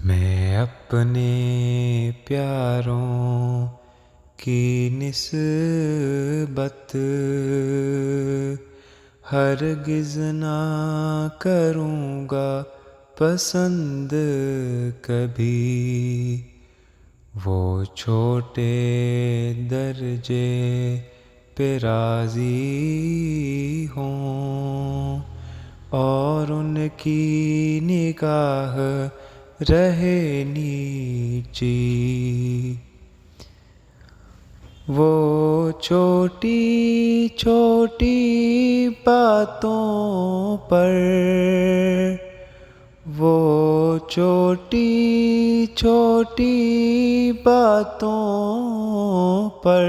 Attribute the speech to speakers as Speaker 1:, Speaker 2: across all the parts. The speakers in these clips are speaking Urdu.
Speaker 1: میں اپنے پیاروں کی نسبت ہرگز نہ کروں گا پسند کبھی، وہ چھوٹے درجے پہ راضی ہوں اور ان کی نگاہ رہے نیچی، وہ چھوٹی چھوٹی باتوں پر، وہ چھوٹی چھوٹی باتوں پر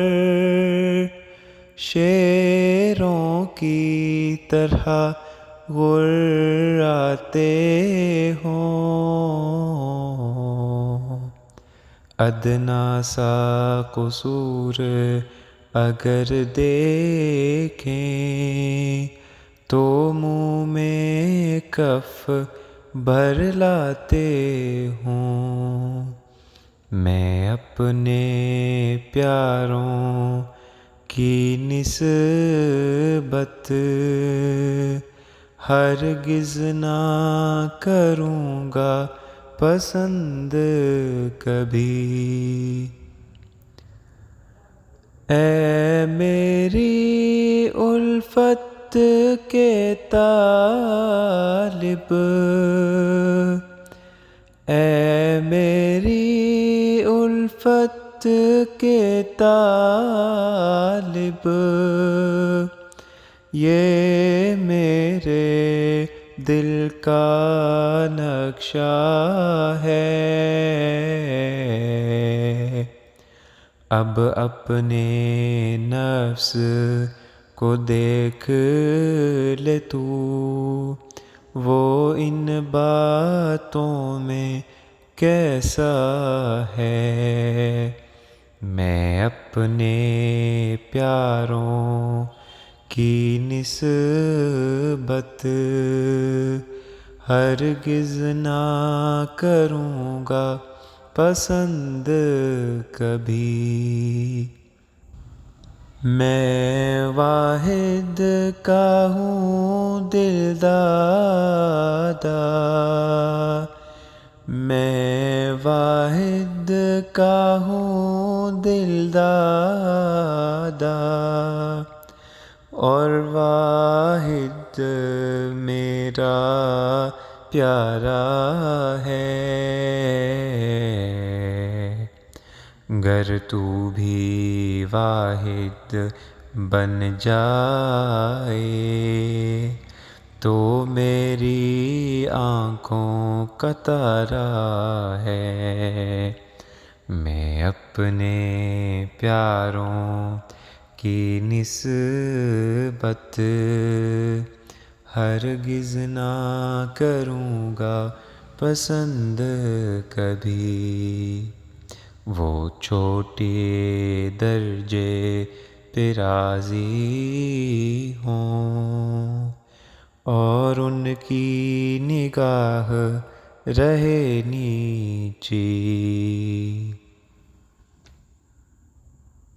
Speaker 1: شیروں کی طرح غراتے ہوں، ادنیٰ سا قصور اگر دیکھیں تو منہ میں کف بھر لاتے ہوں۔ میں اپنے پیاروں کی نسبت ہرگز نہ کروں گا پسند کبھی، اے میری الفت کے طالب، اے میری الفت کے طالب، یہ میرے دل کا نقشہ ہے، اب اپنے نفس کو دیکھ لے تو، وہ ان باتوں میں کیسا ہے۔ میں اپنے پیاروں کی نسبت ہرگز نہ کروں گا پسند کبھی، میں واحد کا ہوں دل دادا، میں واحد کا ہوں دل دادا، اور واحد میرا پیارا ہے، گر تو بھی واحد بن جائے تو میری آنکھوں کا تارا ہے۔ میں اپنے پیاروں کی نسبت ہرگز نہ کروں گا پسند کبھی، وہ چھوٹے درجے پہ راضی ہوں اور ان کی نگاہ رہے نیچی۔